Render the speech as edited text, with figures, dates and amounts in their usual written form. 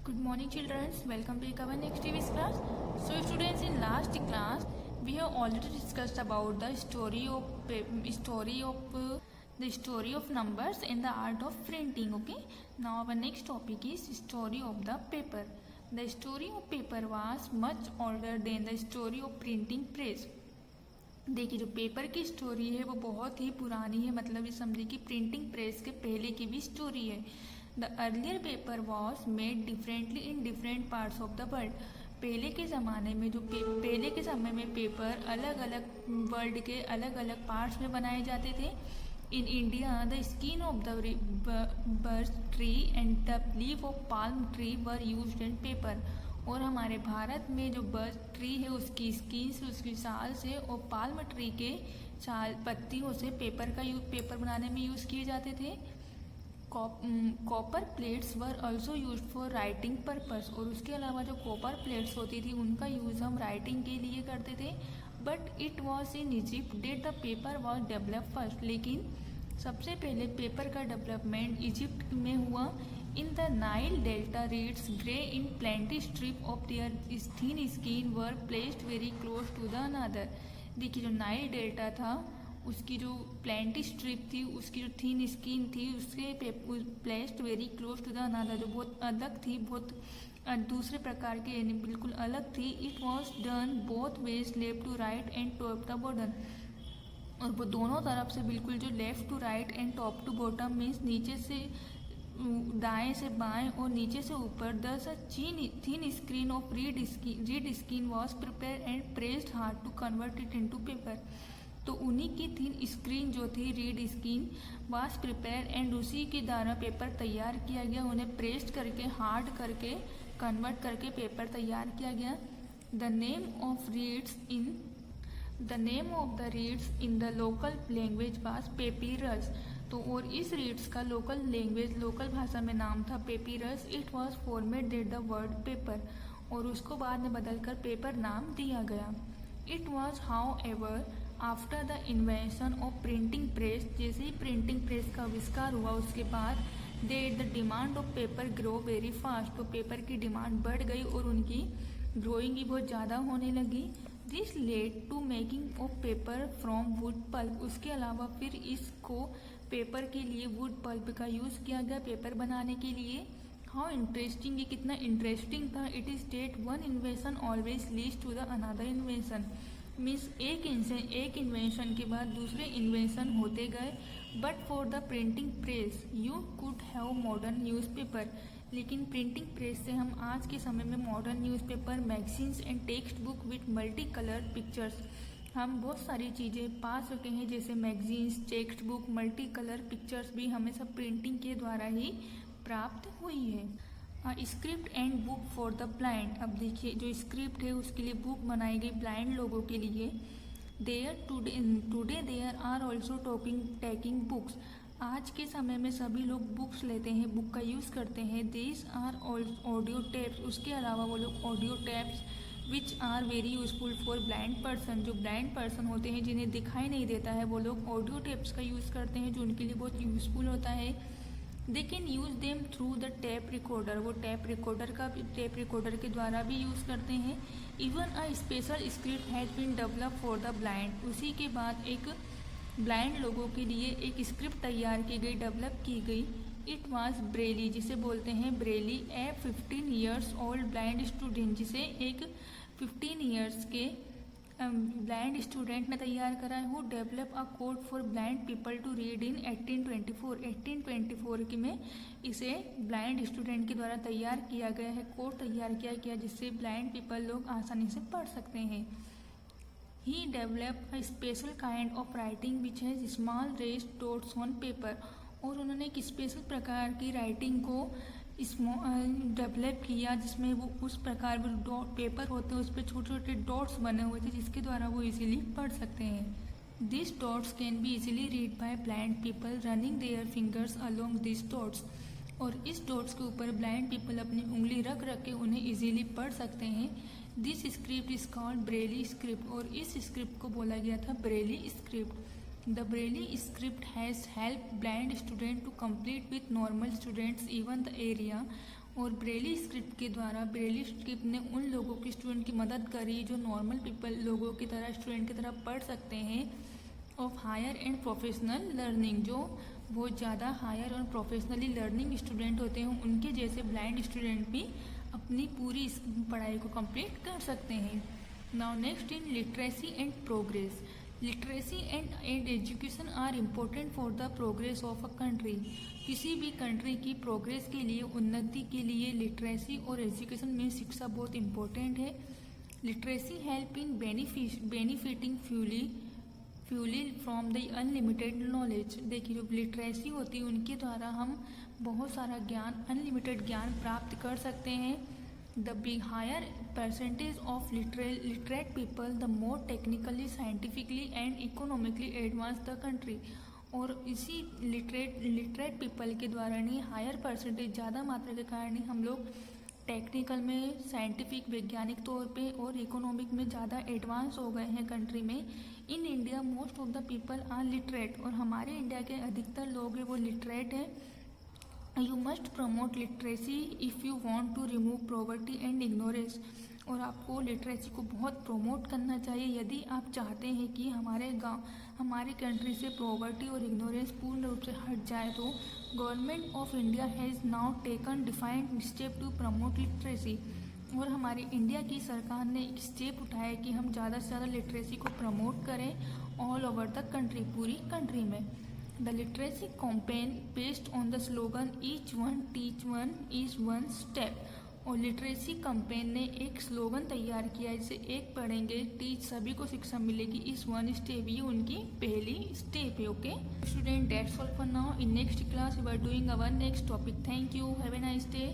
Good morning, children. Welcome to our next TV's class. So, students, in last class, we have already discussed about the story of numbers and the art of printing. Okay. Now, our next topic is story of the paper. The story of paper was much older than the story of printing press. देखिए, जो paper की story है वो बहुत ही पुरानी है, मतलब ये समझिए कि प्रिंटिंग प्रेस के पहले की भी स्टोरी है। The earlier paper was made differently in different parts of the world. पहले के ज़माने में पहले के समय में पेपर अलग अलग वर्ल्ड के अलग अलग पार्ट्स में बनाए जाते थे। In India the skin of the birch tree and the leaf of palm tree were used in paper. और हमारे भारत में जो बर्च ट्री है उसकी स्किन से, उसकी साल से और पाल्म ट्री के छाल पत्तियों से पेपर बनाने में यूज़ किए जाते थे। Copper plates were also use for writing purpose. और उसके अलावा जो कॉपर प्लेट्स होती थी उनका यूज़ हम राइटिंग के लिए करते थे। But it was in Egypt that the paper was develop first. लेकिन सबसे पहले पेपर का डेवलपमेंट इजिप्ट में हुआ। In the Nile delta reeds grew in plenty strip of their thin skin were placed very close to the another. देखिए, जो Nile delta था उसकी जो प्लेंटी स्ट्रिप थी, उसकी जो थीन स्किन थी, उसके placed very close to the another, जो बहुत अलग थी, बहुत दूसरे प्रकार के, यानी बिल्कुल अलग थी। It was done both ways, left to right and top the bottom. और वो दोनों तरफ से बिल्कुल जो left to right and top to bottom means नीचे से दाएं से बाएं और नीचे से ऊपर the thin screen of reed skin was prepare and pressed hard to convert it into paper. तो उन्हीं की थीन स्क्रीन जो थी reed skin was prepare and उसी के द्वारा पेपर तैयार किया गया। उन्हें प्रेस्ड करके हार्ड करके कन्वर्ट करके पेपर तैयार किया गया। The name of the reeds in the local language was papyrus. तो और इस रीड्स का लोकल भाषा में नाम था papyrus. It was formatted the word paper, और उसको बाद में बदलकर पेपर नाम दिया गया। It was however after the invention of printing press, जैसे ही प्रिंटिंग प्रेस का आविष्कार हुआ उसके बाद the demand of paper grow very fast. तो पेपर की डिमांड बढ़ गई और उनकी ग्रोइंग भी बहुत ज़्यादा होने लगी। This led to making of paper from wood pulp. उसके अलावा फिर इसको पेपर के लिए वुड पल्प का यूज़ किया गया पेपर बनाने के लिए। हाउ इंटरेस्टिंग, ये कितना इंटरेस्टिंग था। It is state one invention always leads to the another invention. Means एक इन्वेंशन के बाद दूसरे इन्वेंशन होते गए। But for the printing press you could have modern newspaper. लेकिन प्रिंटिंग प्रेस से हम आज के समय में modern newspaper, magazines and text book with multi colour pictures, हम बहुत सारी चीज़ें पा सके हैं, जैसे magazines, text book, multi colour pictures भी हमें सब प्रिंटिंग के द्वारा ही प्राप्त हुई है। Script and book for the blind. अब देखिए, जो स्क्रिप्ट है उसके लिए बुक बनाई गई ब्लाइंड लोगों के लिए। Today there are also taking books. आज के समय में सभी लोग बुक्स लेते हैं, बुक का यूज़ करते हैं। These are audio tapes. उसके अलावा वो लोग audio tapes which are very useful for blind person. जो ब्लाइंड पर्सन होते हैं जिन्हें दिखाई नहीं देता है वो लोग ऑडियो टेप्स का यूज़ करते हैं, जो उनके लिए बहुत यूजफुल होता है। They can use them through the tape recorder. वो टेप रिकॉर्डर के द्वारा भी यूज़ करते हैं। Even a special script has been develop for the blind. उसी के बाद एक ब्लाइंड लोगों के लिए एक स्क्रिप्ट तैयार की गई, डेवलप की गई। इट वॉज ब्रेली, जिसे बोलते हैं ब्रेली। ए 15 ईयर्स ओल्ड ब्लाइंड स्टूडेंट, जिसे एक 15 ईयर्स के ब्लाइंड स्टूडेंट ने तैयार करा है। वो develop a code for blind people to read in 1824 की में इसे ब्लाइंड स्टूडेंट के द्वारा तैयार किया गया है, कोड तैयार किया गया जिससे ब्लाइंड पीपल लोग आसानी से पढ़ सकते हैं। He develop a special kind of writing which has small raised dots on paper. और उन्होंने एक स्पेशल प्रकार की राइटिंग को डेवलप किया जिसमें वो उस प्रकार वो डॉट पेपर होते हैं उस पर छोटे छोटे डॉट्स बने हुए थे जिसके द्वारा वो इजीली पढ़ सकते हैं। This dots can be easily read by blind people running their fingers along this dots. और इस डॉट्स के ऊपर ब्लाइंड पीपल अपनी उंगली रख के उन्हें इजीली पढ़ सकते हैं। This script is called Braille script. और इस स्क्रिप्ट को बोला गया था Braille script. The Braille script has helped blind students to compete with normal students even the area। और ब्रेली स्क्रिप्ट के द्वारा ब्रेली स्क्रिप्ट ने उन लोगों की स्टूडेंट की मदद करी जो नॉर्मल पीपल लोगों की तरह स्टूडेंट की तरह पढ़ सकते हैं of higher and professional learning, जो बहुत ज़्यादा हायर और प्रोफेशनली लर्निंग स्टूडेंट होते हैं उनके जैसे ब्लाइंड स्टूडेंट भी अपनी पूरी पढ़ाई को कंप्लीट कर सकते हैं। Now next in literacy and progress. Literacy and education are important for the progress of a country. किसी भी कंट्री की प्रोग्रेस के लिए, उन्नति के लिए लिटरेसी और एजुकेशन में शिक्षा बहुत इम्पोर्टेंट है। Literacy help in benefiting fully from the unlimited knowledge. देखिए जो लिटरेसी होती है उनके द्वारा हम बहुत सारा ज्ञान, अनलिमिटेड ज्ञान प्राप्त कर सकते हैं। The big higher percentage of literate people the more technically, scientifically and economically advance the country. और इसी लिटरेट पीपल के द्वारा नहीं, हायर परसेंटेज ज़्यादा मात्रा के कारण ही हम लोग टेक्निकल में, साइंटिफिक वैज्ञानिक तौर पे और इकोनॉमिक में ज़्यादा एडवांस हो गए हैं कंट्री में। In India most of the people are literate, और हमारे इंडिया के अधिकतर लोग हैं वो लिटरेट हैं। You must promote literacy if you want to remove poverty and ignorance. और आपको लिटरेसी को बहुत प्रमोट करना चाहिए यदि आप चाहते हैं कि हमारे गांव, हमारी कंट्री से पॉवर्टी और इग्नोरेंस पूर्ण रूप से हट जाए। तो government of India has now taken defined step to promote literacy. और हमारी इंडिया की सरकार ने एक स्टेप उठाया कि हम ज़्यादा से ज़्यादा लिटरेसी को प्रमोट करें ऑल ओवर द कंट्री, पूरी कंट्री में। The literacy campaign based on the slogan each one teach one is one step. और लिटरेसी कैंपेन ने एक स्लोगन तैयार किया जिसे एक पढ़ेंगे टीच, सभी को शिक्षा मिलेगी, इस वन स्टेप, ये उनकी पहली स्टेप है। Okay student, that's all for now. In next class we are doing our next topic. Thank you, have a nice day.